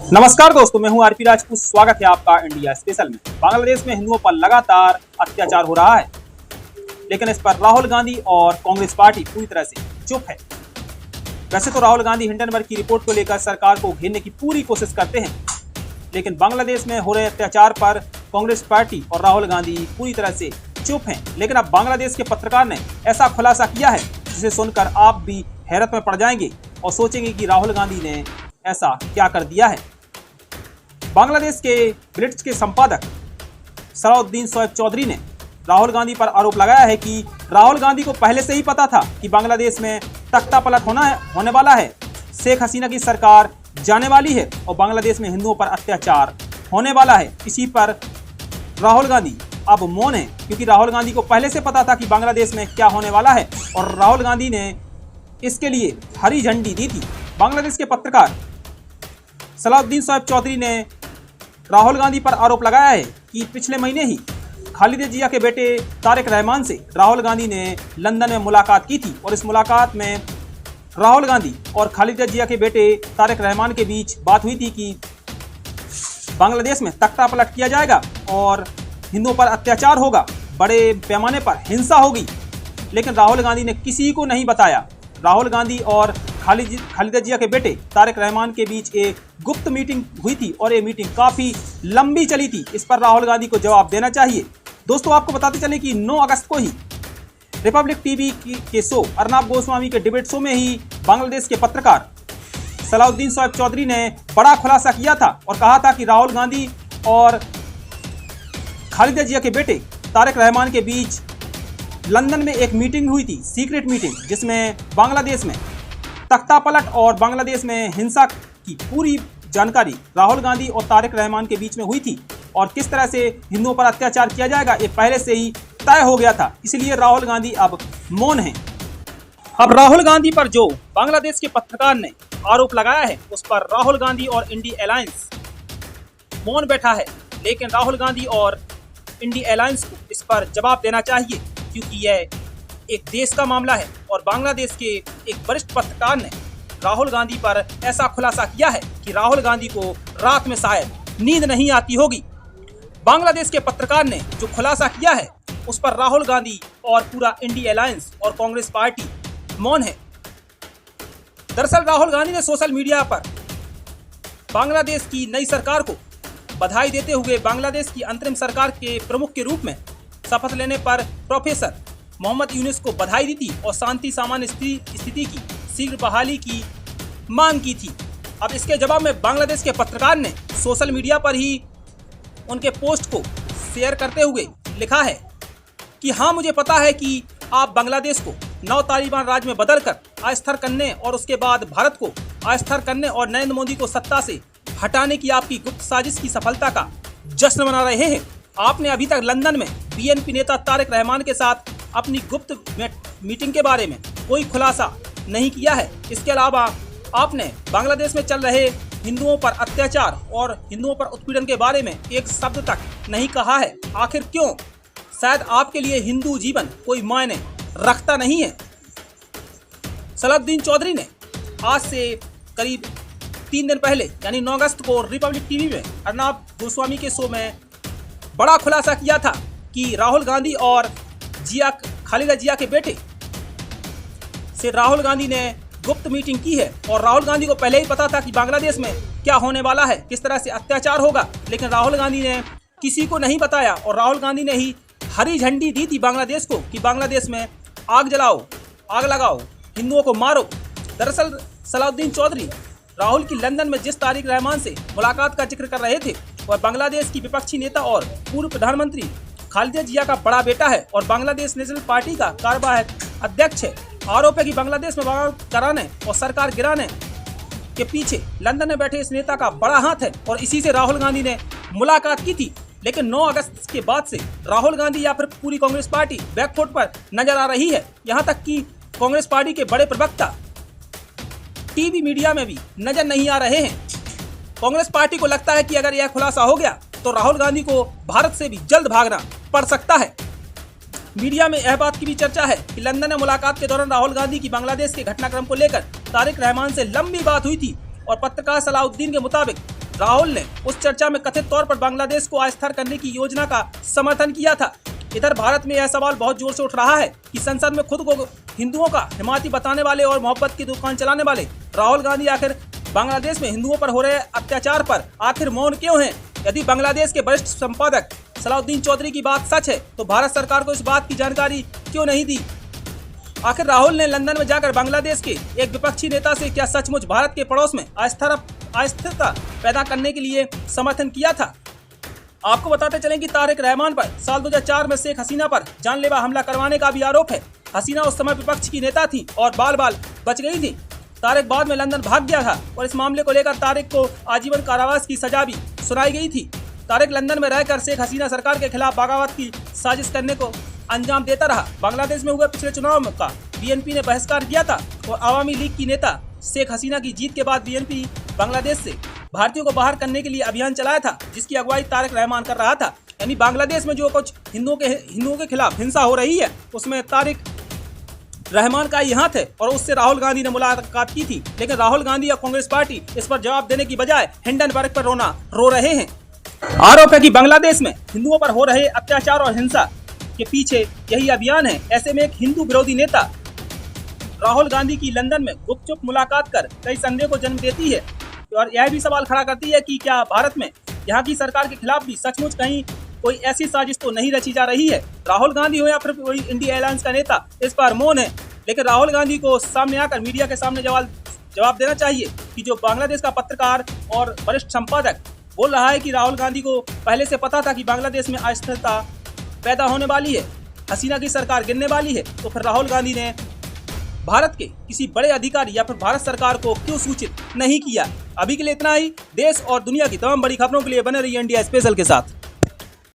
नमस्कार दोस्तों, मैं हूं आरपी राजपूत। स्वागत है आपका इंडिया स्पेशल में। बांग्लादेश में हिंदुओं पर लगातार अत्याचार हो रहा है, लेकिन इस पर राहुल गांधी और कांग्रेस पार्टी पूरी तरह से चुप है। वैसे तो राहुल गांधी हिंडनबर्ग की रिपोर्ट को लेकर सरकार को घेरने की पूरी कोशिश करते हैं, लेकिन बांग्लादेश में हो रहे अत्याचार पर कांग्रेस पार्टी और राहुल गांधी पूरी तरह से चुप हैं। लेकिन अब बांग्लादेश के पत्रकार ने ऐसा खुलासा किया है जिसे सुनकर आप भी हैरत में पड़ जाएंगे और सोचेंगे कि राहुल गांधी ने ऐसा क्या कर दिया है। बांग्लादेश के ब्लिट्ज के संपादक सलाउद्दीन शोएब चौधरी ने राहुल गांधी पर आरोप लगाया है कि राहुल गांधी को पहले से ही पता था कि बांग्लादेश में तख्ता पलट होने वाला है, शेख हसीना की सरकार जाने वाली है और बांग्लादेश में हिंदुओं पर अत्याचार होने वाला है। इसी पर राहुल गांधी अब मौन है, क्योंकि राहुल गांधी को पहले से पता था कि बांग्लादेश में क्या होने वाला है और राहुल गांधी ने इसके लिए हरी झंडी दी थी। बांग्लादेश के पत्रकार सलाउद्दीन शोएब चौधरी ने राहुल गांधी पर आरोप लगाया है कि पिछले महीने ही खालिदा जिया के बेटे तारिक रहमान से राहुल गांधी ने लंदन में मुलाकात की थी और इस मुलाकात में राहुल गांधी और खालिदा जिया के बेटे तारिक रहमान के बीच बात हुई थी कि बांग्लादेश में तख्ता पलट किया जाएगा और हिंदुओं पर अत्याचार होगा, बड़े पैमाने पर हिंसा होगी। लेकिन राहुल गांधी ने किसी को नहीं बताया। राहुल गांधी और खालिदा जिया के बेटे तारिक रहमान के बीच एक गुप्त मीटिंग हुई थी और ये मीटिंग काफी लंबी चली थी। इस पर राहुल गांधी को जवाब देना चाहिए। दोस्तों, आपको बताते चलें कि 9 अगस्त को ही रिपब्लिक टीवी के शो अर्नब गोस्वामी के डिबेट शो में ही बांग्लादेश के पत्रकार सलाउद्दीन शोएब चौधरी ने बड़ा खुलासा किया था और कहा था कि राहुल गांधी और खालिदा जिया के बेटे तारिक रहमान के बीच लंदन में एक मीटिंग हुई थी, सीक्रेट मीटिंग, जिसमें बांग्लादेश में तख्ता पलट और बांग्लादेश में हिंसा की पूरी जानकारी राहुल गांधी और तारिक रहमान के बीच में हुई थी और किस तरह से हिंदुओं पर अत्याचार किया जाएगा ये पहले से ही तय हो गया था। इसलिए राहुल गांधी अब मौन हैं। अब राहुल गांधी पर जो बांग्लादेश के पत्रकार ने आरोप लगाया है उस पर राहुल गांधी और इंडी अलायंस मौन बैठा है, लेकिन राहुल गांधी और इंडी अलायंस को इस पर जवाब देना चाहिए, क्योंकि यह एक देश का मामला है। और बांग्लादेश के एक वरिष्ठ पत्रकार ने राहुल गांधी पर ऐसा खुलासा किया है कि राहुल गांधी को रात में शायद नींद नहीं आती होगी। बांग्लादेश के पत्रकार ने जो खुलासा किया है उस पर राहुल गांधी और पूरा इंडी अलायंस और कांग्रेस पार्टी मौन है। दरअसल राहुल गांधी ने सोशल मीडिया पर बांग्लादेश की नई सरकार को बधाई देते हुए बांग्लादेश की अंतरिम सरकार के प्रमुख के रूप में शपथ लेने पर प्रोफेसर मोहम्मद यूनुस को बधाई दी थी और शांति सामान्य स्थिति की शीघ्र बहाली की मांग की थी। अब इसके जवाब में बांग्लादेश के पत्रकार ने सोशल मीडिया पर ही उनके पोस्ट को शेयर करते हुए लिखा है कि हाँ, मुझे पता है कि आप बांग्लादेश को नव तालिबान राज में बदलकर अस्थिर करने और उसके बाद भारत को अस्थिर करने और नरेंद्र मोदी को सत्ता से हटाने की आपकी गुप्त साजिश की सफलता का जश्न मना रहे हैं। आपने अभी तक लंदन में बीएनपी नेता तारिक रहमान के साथ अपनी गुप्त मीटिंग के बारे में कोई खुलासा नहीं किया है। इसके अलावा आपने बांग्लादेश में चल रहे हिंदुओं पर अत्याचार और हिंदुओं पर उत्पीड़न के बारे में एक शब्द तक नहीं कहा है। आखिर क्यों? शायद आपके लिए हिंदू जीवन कोई मायने रखता नहीं है। सलाउद्दीन चौधरी ने आज से करीब 3 दिन पहले यानी 9 अगस्त को रिपब्लिक टीवी में अर्नब गोस्वामी के शो में बड़ा खुलासा किया था कि राहुल गांधी और खालिदा जिया के बेटे से राहुल गांधी ने गुप्त मीटिंग की है और राहुल गांधी को पहले ही पता था कि बांग्लादेश में क्या होने वाला है, किस तरह से अत्याचार होगा, लेकिन राहुल गांधी ने किसी को नहीं बताया और राहुल गांधी ने ही हरी झंडी दी थी बांग्लादेश को कि बांग्लादेश में आग जलाओ, आग लगाओ, हिंदुओं को मारो। दरअसल सलाउद्दीन चौधरी राहुल की लंदन में जिस तारिक रहमान से मुलाकात का जिक्र कर रहे थे वह बांग्लादेश की विपक्षी नेता और पूर्व प्रधानमंत्री खालिदा जिया का बड़ा बेटा है और बांग्लादेश नेशनल पार्टी का कार्यवाहक अध्यक्ष है। आरोप है कि बांग्लादेश में बगावत कराने और सरकार गिराने के पीछे लंदन में बैठे इस नेता का बड़ा हाथ है और इसी से राहुल गांधी ने मुलाकात की थी। लेकिन 9 अगस्त के बाद से राहुल गांधी या फिर पूरी कांग्रेस पार्टी बैकफुट पर नजर आ रही है। यहाँ तक कि कांग्रेस पार्टी के बड़े प्रवक्ता टीवी मीडिया में भी नजर नहीं आ रहे हैं। कांग्रेस पार्टी को लगता है कि अगर यह खुलासा हो गया तो राहुल गांधी को भारत से भी जल्द भागना पड़ सकता है। मीडिया में यह बात की भी चर्चा है कि लंदन में मुलाकात के दौरान राहुल गांधी की बांग्लादेश के घटनाक्रम को लेकर तारिक रहमान से लंबी बात हुई थी और पत्रकार सलाउद्दीन के मुताबिक राहुल ने उस चर्चा में कथित तौर पर बांग्लादेश को अस्थिर करने की योजना का समर्थन किया था। इधर भारत में यह सवाल बहुत जोर से उठ रहा है कि संसद में खुद को हिंदुओं का हिमायती बताने वाले और मोहब्बत की दुकान चलाने वाले राहुल गांधी आखिर बांग्लादेश में हिंदुओं पर हो रहे अत्याचार पर आखिर मौन क्यों हैं? यदि बांग्लादेश के वरिष्ठ संपादक सलाउद्दीन चौधरी की बात सच है तो भारत सरकार को इस बात की जानकारी क्यों नहीं दी? आखिर राहुल ने लंदन में जाकर बांग्लादेश के एक विपक्षी नेता से क्या सचमुच भारत के पड़ोस में अस्थिरता पैदा करने के लिए समर्थन किया था? आपको बताते चलें कि तारिक रहमान पर साल 2004 में शेख हसीना पर जानलेवा हमला करवाने का भी आरोप है। हसीना उस समय विपक्ष की नेता थी और बाल बच गई थी। तारिक बाद में लंदन भाग गया था और इस मामले को लेकर तारिक को आजीवन कारावास की सजा भी सुनाई गई थी। तारिक लंदन में रहकर शेख हसीना सरकार के खिलाफ बगावत की साजिश करने को अंजाम देता रहा। बांग्लादेश में हुए पिछले चुनाव का बीएनपी ने बहिष्कार किया था और अवामी लीग की नेता शेख हसीना की जीत के बाद बीएनपी बांग्लादेश से भारतीयों को बाहर करने के लिए अभियान चलाया था, जिसकी अगुवाई तारिक रहमान कर रहा था। यानी बांग्लादेश में जो कुछ हिंदुओं के खिलाफ हिंसा हो रही है उसमें तारिक रहमान का ही हाथ है और उससे राहुल गांधी ने मुलाकात की थी। लेकिन राहुल गांधी और कांग्रेस पार्टी इस पर जवाब देने की बजाय हिंडनबर्ग पर रो रहे हैं। आरोप है कि बांग्लादेश में हिंदुओं पर हो रहे अत्याचार और हिंसा के पीछे यही अभियान है। ऐसे में एक हिंदू विरोधी नेता राहुल गांधी की लंदन में गुपचुप मुलाकात कर कई संदेह को जन्म देती है और यह भी सवाल खड़ा करती है कि क्या भारत में यहाँ की सरकार के खिलाफ भी सचमुच कहीं कोई ऐसी साजिश तो नहीं रची जा रही है? राहुल गांधी हो या फिर कोई इंडिया अलायंस का नेता इस पर मौन है। लेकिन राहुल गांधी को सामने आकर मीडिया के सामने जवाब देना चाहिए कि जो बांग्लादेश का पत्रकार और वरिष्ठ संपादक बोल रहा है कि राहुल गांधी को पहले से पता था कि बांग्लादेश में अस्थिरता पैदा होने वाली है, हसीना की सरकार गिरने वाली है, तो फिर राहुल गांधी ने भारत के किसी बड़े अधिकारी या फिर भारत सरकार को क्यों सूचित नहीं किया? अभी के लिए इतना ही। देश और दुनिया की तमाम बड़ी खबरों के लिए बने रहिए इंडिया स्पेशल के साथ।